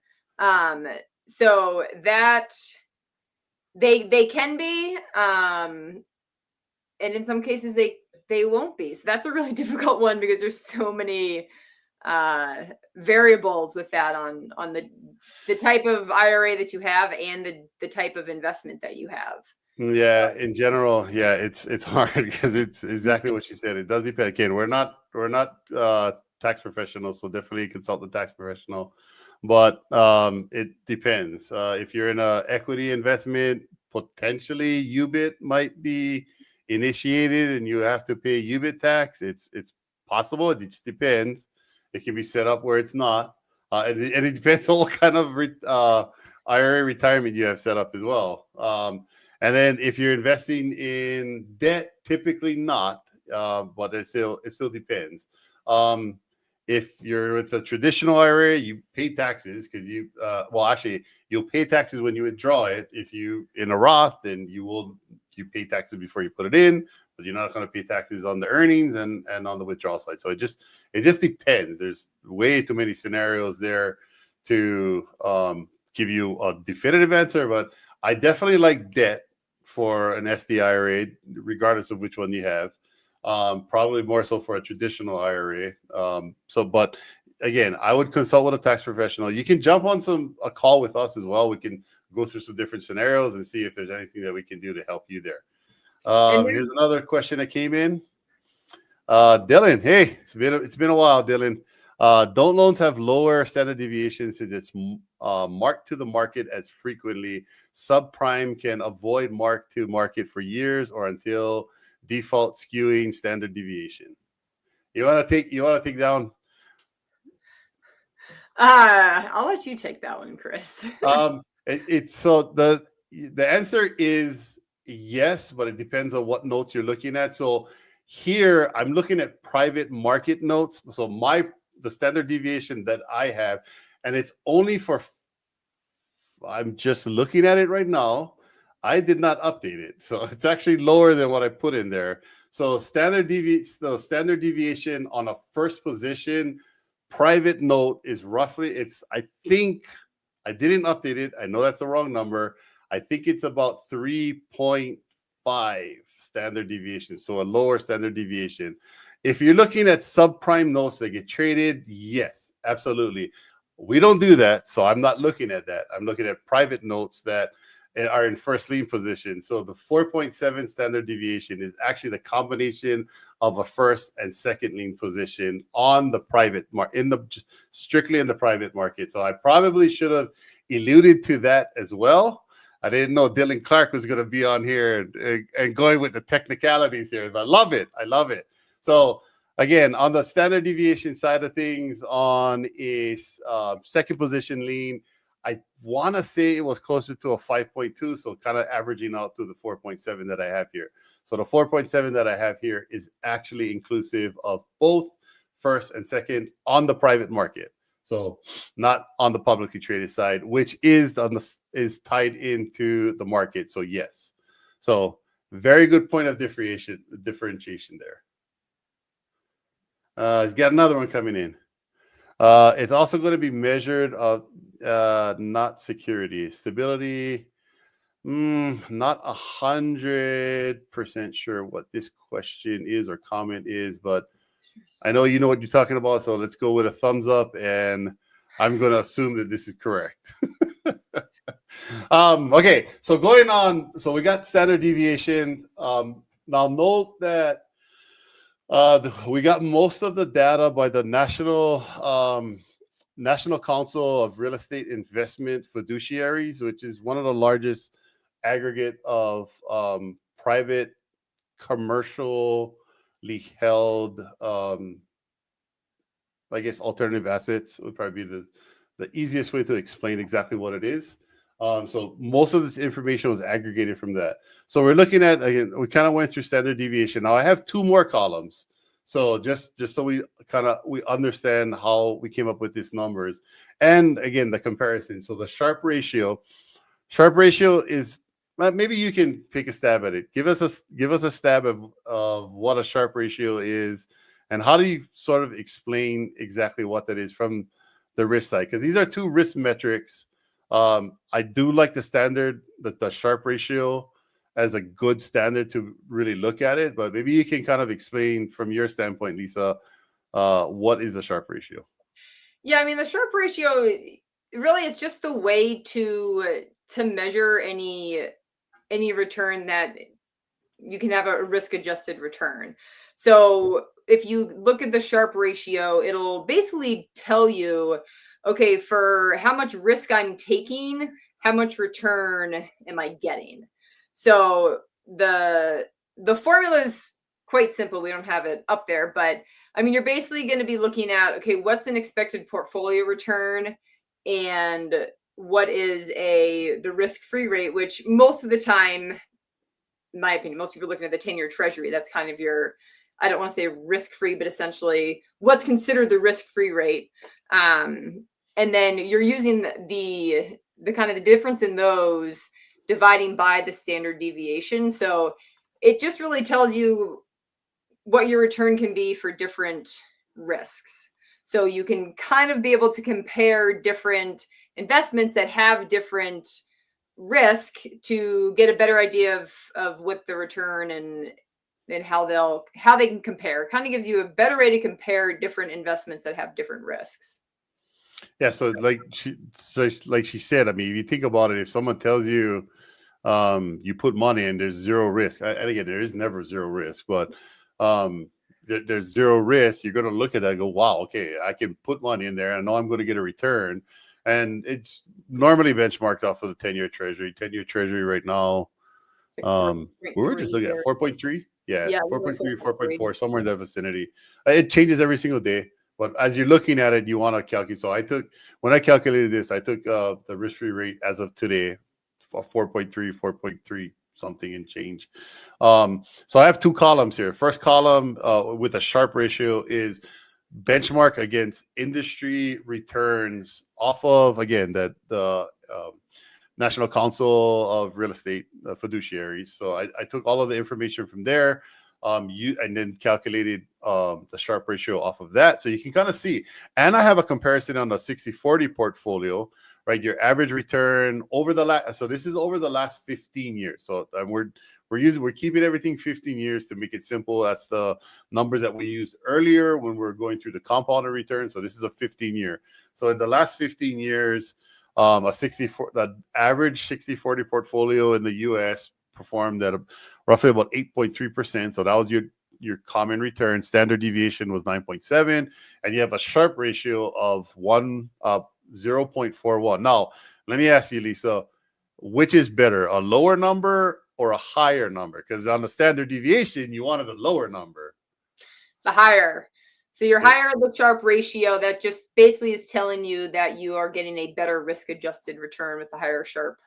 So that they can be, and in some cases they won't be. So that's a really difficult one because there's so many variables with that on the type of IRA that you have and the type of investment that you have. Yeah, in general, yeah, it's hard because it's exactly what you said. It does depend. Again, we're not tax professionals, so definitely consult the tax professional. But it depends. If you're in a equity investment, potentially UBIT might be initiated, and you have to pay UBIT tax. It's possible. It just depends. It can be set up where it's not, and it depends on what kind of IRA retirement you have set up as well. And then if you're investing in debt, typically not, but it still depends. If you're with a traditional IRA, you pay taxes because you'll pay taxes when you withdraw it. If you in a Roth, then you pay taxes before you put it in, but you're not going to pay taxes on the earnings and on the withdrawal side. So it just depends. There's way too many scenarios there to give you a definitive answer, but I definitely like debt for an SD IRA, regardless of which one you have. Probably more so for a traditional IRA. But again, I would consult with a tax professional. You can jump on a call with us as well. We can go through some different scenarios and see if there's anything that we can do to help you there. Here's another question that came in. Dylan, hey, it's been a while, Dylan. Don't loans have lower standard deviations since it's marked to the market as frequently? Subprime can avoid mark to market for years or until default skewing standard deviation. You want to take down? I'll let you take that one, Chris. So the answer is yes, but it depends on what notes you're looking at. So here I'm looking at private market notes. So the standard deviation that I have, and it's only for, I'm just looking at it right now. I did not update it. So it's actually lower than what I put in there. So standard deviation on a first position private note is roughly, I think I didn't update it. I know that's the wrong number. I think it's about 3.5 standard deviation. So a lower standard deviation. If you're looking at subprime notes that get traded, yes, absolutely. We don't do that. So I'm not looking at that. I'm looking at private notes that are in first lien position. So the 4.7 standard deviation is actually the combination of a first and second lien position on the private market, strictly in the private market. So I probably should have alluded to that as well. I didn't know Dylan Clark was going to be on here and going with the technicalities here, but I love it. I love it. So again, on the standard deviation side of things, on a second position lien, I want to say it was closer to a 5.2, so kind of averaging out to the 4.7 that I have here. So the 4.7 that I have here is actually inclusive of both first and second on the private market. So not on the publicly traded side, which is tied into the market. So yes. So very good point of differentiation there. He's got another one coming in. It's also going to be measured of not security. Stability. Not 100% sure what this question is or comment is, but I know you know what you're talking about. So let's go with a thumbs up, and I'm going to assume that this is correct. Okay, so going on. So we got standard deviation. Now note that we got most of the data by the National Council of Real Estate Investment Fiduciaries, which is one of the largest aggregate of private commercially held, I guess, alternative assets would probably be the easiest way to explain exactly what it is. So most of this information was aggregated from that. So we're looking at, again, we kind of went through standard deviation. Now I have two more columns. So just so we understand how we came up with these numbers. And again, the comparison. So the Sharpe ratio is, maybe you can take a stab at it. Give us a stab of what a Sharpe ratio is, and how do you sort of explain exactly what that is from the risk side? Because these are two risk metrics. I do like the standard, the Sharpe ratio, as a good standard to really look at it. But maybe you can kind of explain from your standpoint, Lisa, what is the Sharpe ratio? Yeah, I mean, the Sharpe ratio really is just the way to measure any return that you can have a risk-adjusted return. So if you look at the Sharpe ratio, it'll basically tell you, okay, for how much risk I'm taking, how much return am I getting? So the formula is quite simple. We don't have it up there, but I mean, you're basically going to be looking at, okay, what's an expected portfolio return and what is the risk-free rate, which most of the time, in my opinion, most people are looking at the 10-year treasury. That's kind of your, I don't want to say risk-free, but essentially what's considered the risk-free rate. And then you're using the kind of the difference in those dividing by the standard deviation. So it just really tells you what your return can be for different risks. So you can kind of be able to compare different investments that have different risk to get a better idea of what the return and how they can compare. Kind of gives you a better way to compare different investments that have different risks. Yeah, so like she said, I mean, if you think about it, if someone tells you you put money in, there's zero risk. And again, there is never zero risk, but there's zero risk. You're going to look at that and go, wow, okay, I can put money in there. I know I'm going to get a return. And it's normally benchmarked off of the 10-year treasury. 10-year treasury right now, we were just looking at 4.3. Yeah, 4.3, 4.4, somewhere in that vicinity. It changes every single day. But as you're looking at it, you want to calculate. So when I calculated this, I took the risk-free rate as of today, 4.3 something and change. So I have two columns here. First column with a Sharpe ratio is benchmark against industry returns off of, again, the National Council of Real Estate Fiduciaries. So I took all of the information from there. And then calculated the Sharpe ratio off of that. So you can kind of see. And I have a comparison on the 60-40 portfolio, right? Your average return over the last, so this is over the last 15 years. So we're keeping everything 15 years to make it simple. That's the numbers that we used earlier when we were going through the compounded return. So this is a 15-year. So in the last 15 years, The average 60/40 portfolio in the U.S. performed at roughly about 8.3%. So that was your common return. Standard deviation was 9.7, and you have a Sharpe ratio of 0.41. Now, let me ask you, Lisa, which is better, a lower number or a higher number? Because on the standard deviation, you wanted a lower number. The higher. So you're higher the Sharpe ratio. That just basically is telling you that you are getting a better risk-adjusted return with the higher Sharpe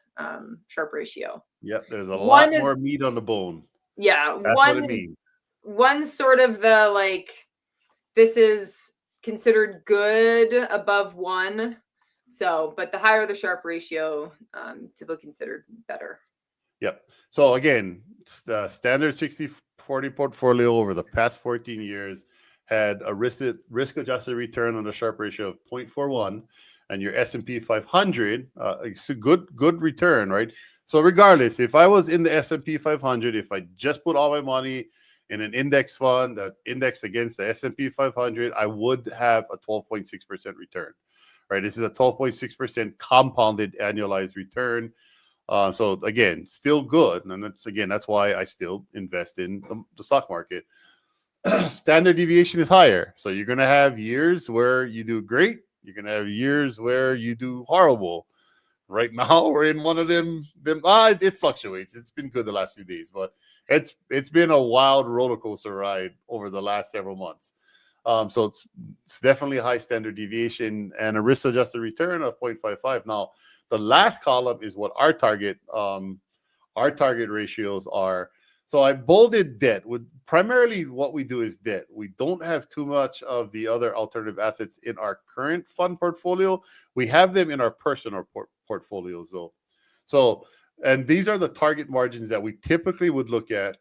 ratio. Yep, there's a lot more meat on the bone. Yeah, that's what it means. One sort of the like, this is considered good above 1. So, but the higher the Sharpe ratio, typically considered better. Yep. So again, the standard 60/40 portfolio over the past 14 years had a risk-adjusted return on the Sharpe ratio of 0.41, and your S&P 500, it's a good return, right? So regardless, if I was in the S&P 500, if I just put all my money in an index fund that indexed against the S&P 500, I would have a 12.6% return, right? This is a 12.6% compounded annualized return. So again, still good, and that's why I still invest in the stock market. Standard deviation is higher, so you're going to have years where you do great. You're going to have years where you do horrible. Right now, we're in one of them. It fluctuates. It's been good the last few days, but it's been a wild roller coaster ride over the last several months. So it's definitely a high standard deviation and a risk-adjusted return of 0.55. Now, the last column is what our target ratios are. So I bolded debt. Primarily what we do is debt. We don't have too much of the other alternative assets in our current fund portfolio. We have them in our personal portfolios, though. So, and these are the target margins that we typically would look at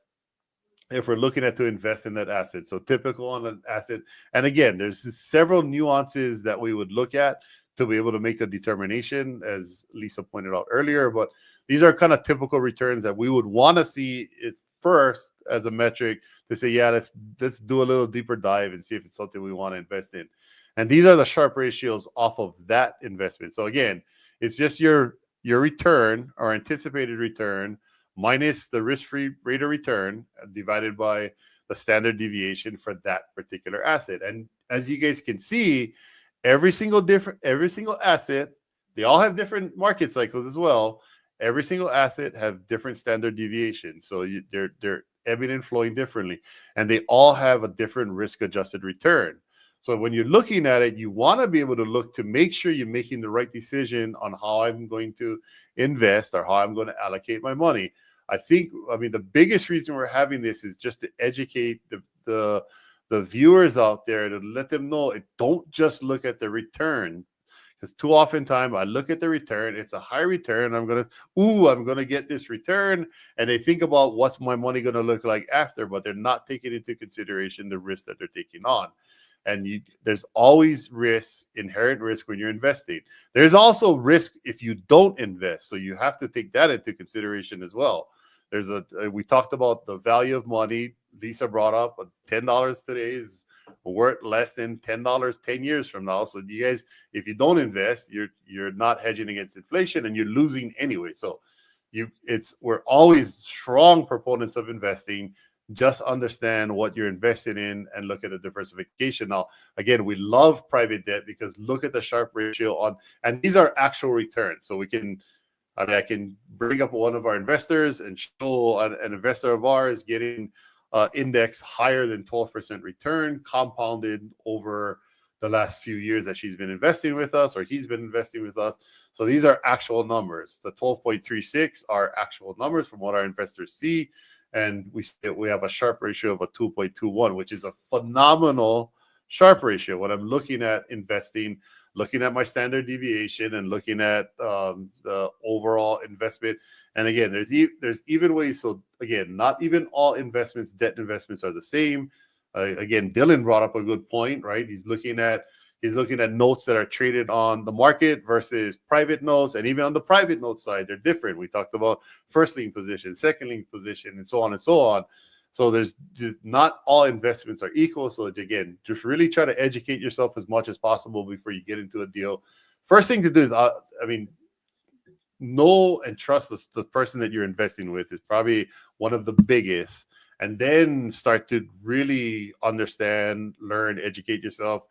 if we're looking at to invest in that asset. So typical on an asset. And again, there's several nuances that we would look at to be able to make the determination, as Lisa pointed out earlier. But these are kind of typical returns that we would want to see it first as a metric to say, yeah, let's do a little deeper dive and see if it's something we want to invest in. And these are the Sharpe ratios off of that investment. So again, it's just your return or anticipated return minus the risk-free rate of return divided by the standard deviation for that particular asset. And as you guys can see, every single asset, they all have different market cycles as well. Every single asset have different standard deviations. So they're ebbing and flowing differently. And they all have a different risk-adjusted return. So when you're looking at it, you want to be able to look to make sure you're making the right decision on how I'm going to invest or how I'm going to allocate my money. I mean, the biggest reason we're having this is just to educate the viewers out there, to let them know don't just look at the return. Because too often time I look at the return, it's a high return. I'm gonna get this return, and they think about what's my money gonna look like after, but they're not taking into consideration the risk that they're taking on. And there's always risk, inherent risk when you're investing. There's also risk if you don't invest, so you have to take that into consideration as well. We talked about the value of money. Lisa brought up $10 today is worth less than $10 10 years from now. So you guys, if you don't invest, you're not hedging against inflation and you're losing anyway. So we're always strong proponents of investing. Just understand what you're investing in and look at the diversification. Now, again, we love private debt because look at the Sharpe ratio and these are actual returns. So I can bring up one of our investors and show an investor of ours getting index higher than 12% return compounded over the last few years that she's been investing with us or he's been investing with us. So these are actual numbers. The 12.36 are actual numbers from what our investors see. And we have a Sharpe ratio of a 2.21, which is a phenomenal Sharpe ratio. When I'm looking at investing, looking at my standard deviation and looking at the overall investment. And again, there's even ways. So again, not even all debt investments are the same. Again, Dylan brought up a good point, right? He's looking at notes that are traded on the market versus private notes. And even on the private note side, they're different. We talked about first lien position, second lien position, and so on and so on. So there's not all investments are equal. So again, just really try to educate yourself as much as possible before you get into a deal. First thing to do is, know and trust the person that you're investing with is probably one of the biggest. And then start to really understand, learn, educate yourself.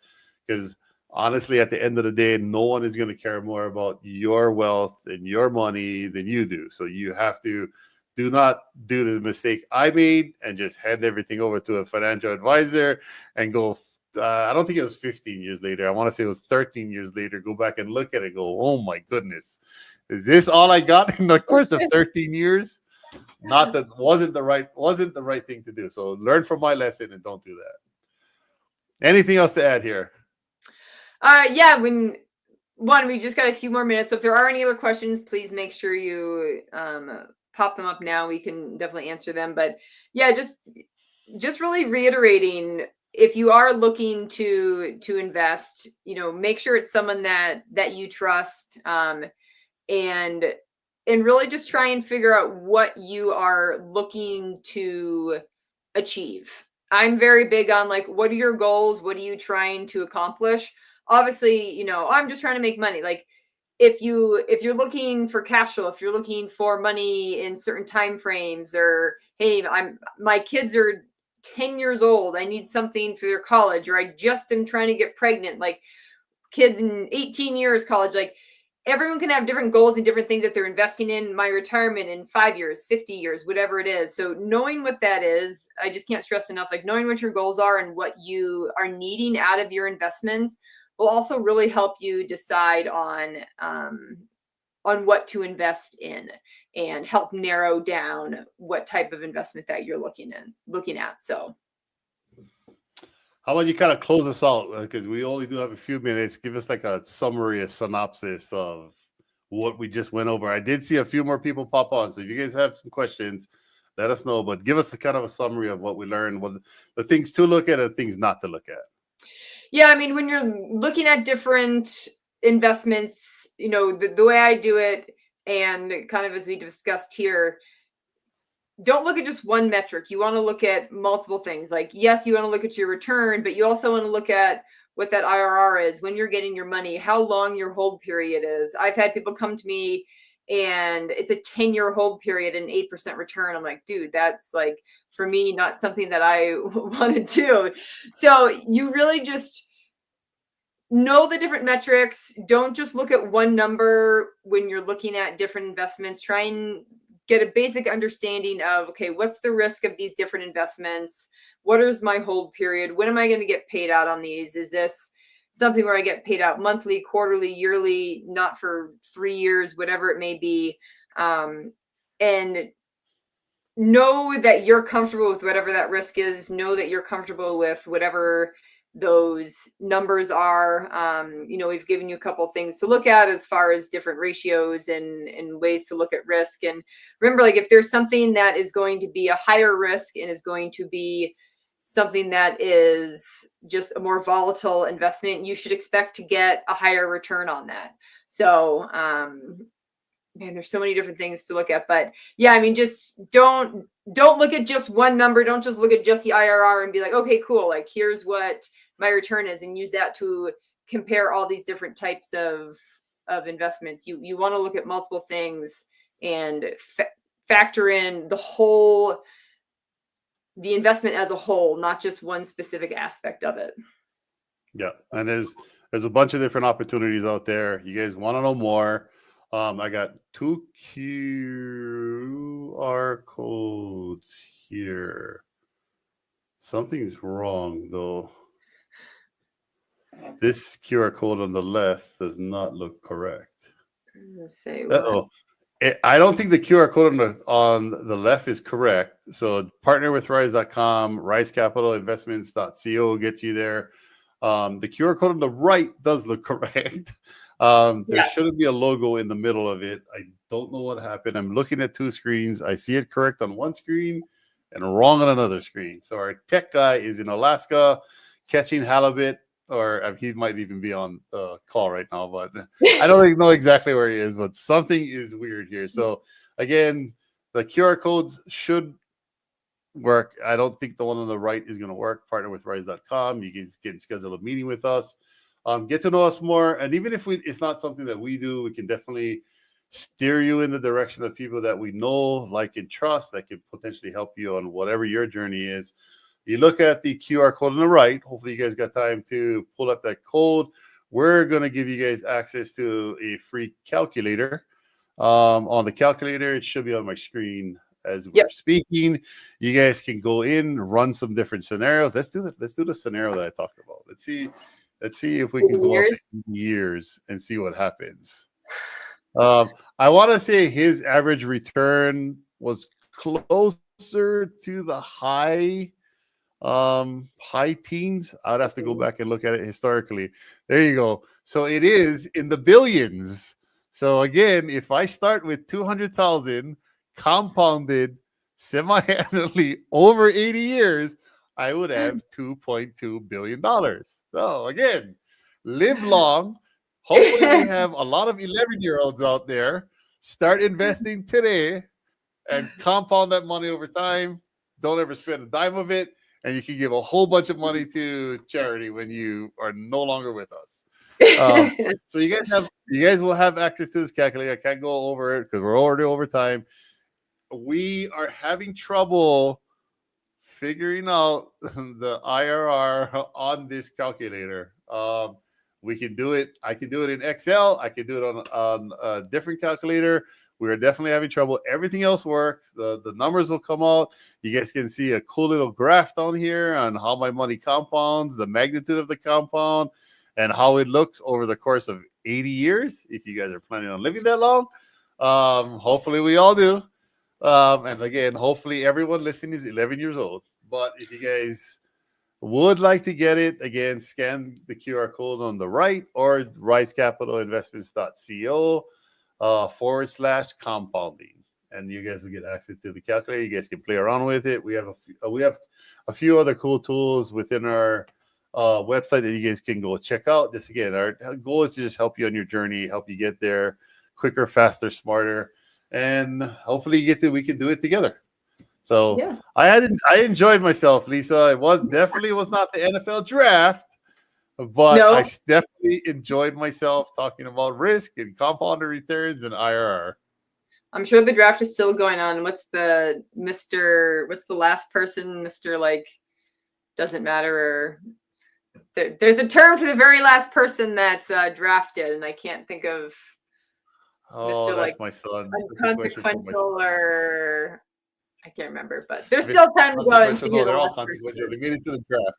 Because honestly, at the end of the day, no one is going to care more about your wealth and your money than you do. So you have to do not do the mistake I made and just hand everything over to a financial advisor and go. I don't think it was 15 years later. I want to say it was 13 years later. Go back and look at it. Go, oh my goodness, is this all I got in the course of 13 years? Not that wasn't the right thing to do. So learn from my lesson and don't do that. Anything else to add here? Yeah, we just got a few more minutes. So if there are any other questions, please make sure you pop them up now. We can definitely answer them. But yeah, just really reiterating, if you are looking to invest, make sure it's someone that you trust, and really just try and figure out what you are looking to achieve. I'm very big on like, what are your goals? What are you trying to accomplish? Obviously, I'm just trying to make money. Like if you're looking for cash flow, if you're looking for money in certain time frames, or hey, my kids are 10 years old, I need something for their college, or I just am trying to get pregnant, like kids in 18 years college, like everyone can have different goals and different things that they're investing in. My retirement in 5 years, 50 years, whatever it is. So knowing what that is, I just can't stress enough, like knowing what your goals are and what you are needing out of your investments will also really help you decide on what to invest in and help narrow down what type of investment that you're looking at. So how about you kind of close us out, because we only do have a few minutes. Give us like a summary, a synopsis of what we just went over. I did see a few more people pop on, so if you guys have some questions, let us know. But give us a kind of a summary of what we learned, what the things to look at and things not to look at. Yeah, I mean, when you're looking at different investments, the way I do it, and kind of as we discussed here, don't look at just one metric. You want to look at multiple things. Like, yes, you want to look at your return, but you also want to look at what that IRR is, when you're getting your money, how long your hold period is. I've had people come to me and it's a 10-year hold period and 8% return. I'm like, dude, that's like, for me, not something that I want to do. So you really just know the different metrics. Don't just look at one number when you're looking at different investments. Try and get a basic understanding of, okay, what's the risk of these different investments? What is my hold period? When am I going to get paid out on these? Is this something where I get paid out monthly, quarterly, yearly, not for 3 years, whatever it may be? And know that you're comfortable with whatever that risk is. Know that you're comfortable with whatever those numbers are. We've given you a couple of things to look at as far as different ratios and ways to look at risk. And remember, like if there's something that is going to be a higher risk and is going to be something that is just a more volatile investment, you should expect to get a higher return on that. So, man, there's so many different things to look at, but yeah, I mean, just don't look at just one number. Don't just look at just the IRR and be like, okay, cool. Like here's what my return is, and use that to compare all these different types of investments. You want to look at multiple things and factor in the investment as a whole, not just one specific aspect of it. Yeah, and there's a bunch of different opportunities out there. You guys want to know more? I got 2 QR codes here. Something's wrong though. This QR code on the left does not look correct. Let's say I don't think the QR code on the left is correct. So partner with Rise.com, risecapitalinvestments.co gets you there. The QR code on the right does look correct. There shouldn't be a logo in the middle of it. I don't know what happened. I'm looking at 2 screens. I see it correct on one screen and wrong on another screen. So our tech guy is in Alaska catching halibut, or he might even be on the call right now, but I don't even know exactly where he is, but something is weird here. So again, the QR codes should work. I don't think the one on the right is going to work. Partner with Rise.com. You guys can schedule a meeting with us. Get to know us more. And even if it's not something that we do, we can definitely steer you in the direction of people that we know, like, and trust that can potentially help you on whatever your journey is. You look at the QR code on the right. Hopefully, you guys got time to pull up that code. We're going to give you guys access to a free calculator. On the calculator, it should be on my screen as we're speaking. You guys can go in, run some different scenarios. Let's do the scenario that I talked about. Let's see if we can go up years and see what happens. I want to say his average return was closer to the high teens. I'd have to go back and look at it historically. There you go. So it is in the billions. So again, if I start with 200,000 compounded semi-annually over 80 years, I would have $2.2 billion. So again, live long. Hopefully we have a lot of 11-year-olds out there. Start investing today and compound that money over time. Don't ever spend a dime of it. And you can give a whole bunch of money to charity when you are no longer with us. So you guys will have access to this calculator. I can't go over it because we're already over time. We are having trouble figuring out the IRR on this calculator. We can do it. I can do it in Excel. I can do it on a different calculator. We are definitely having trouble. Everything else works. The numbers will come out. You guys can see a cool little graph down here on how my money compounds, the magnitude of the compound, and how it looks over the course of 80 years. If you guys are planning on living that long, hopefully we all do. And again, hopefully everyone listening is 11 years old. But if you guys would like to get it, again, scan the QR code on the right or risecapitalinvestments.co /compounding, and you guys will get access to the calculator. You guys can play around with it. We have a few other cool tools within our website that you guys can go check out. Just again, our goal is to just help you on your journey, help you get there quicker, faster, smarter, and hopefully we can do it together. So yes. I enjoyed myself, Lisa. It definitely was not the NFL draft, but I definitely enjoyed myself talking about risk and compounded returns and IRR. I'm sure the draft is still going on. What's the last person, Mr. like doesn't matter, or there's a term for the very last person that's drafted, and I can't think of. Oh, Mr. that's like, my son. Consequential, or I can't remember, but there's still time to go and see. They're all consequential. They made it to the draft.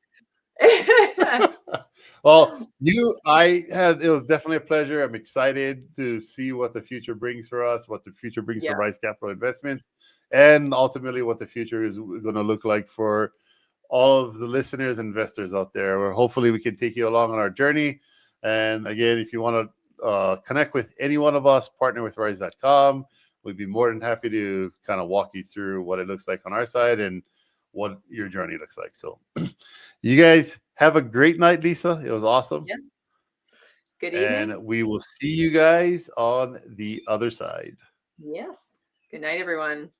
Well, it was definitely a pleasure. I'm excited to see what the future brings for us, what the future brings for Rice Capital Investments, and ultimately what the future is going to look like for all of the listeners and investors out there, where hopefully we can take you along on our journey. And again, if you want to connect with any one of us, partner with Rise.com. We'd be more than happy to kind of walk you through what it looks like on our side and what your journey looks like. So you guys have a great night, Lisa. It was awesome. Yeah. Good evening. And we will see you guys on the other side. Yes. Good night, everyone.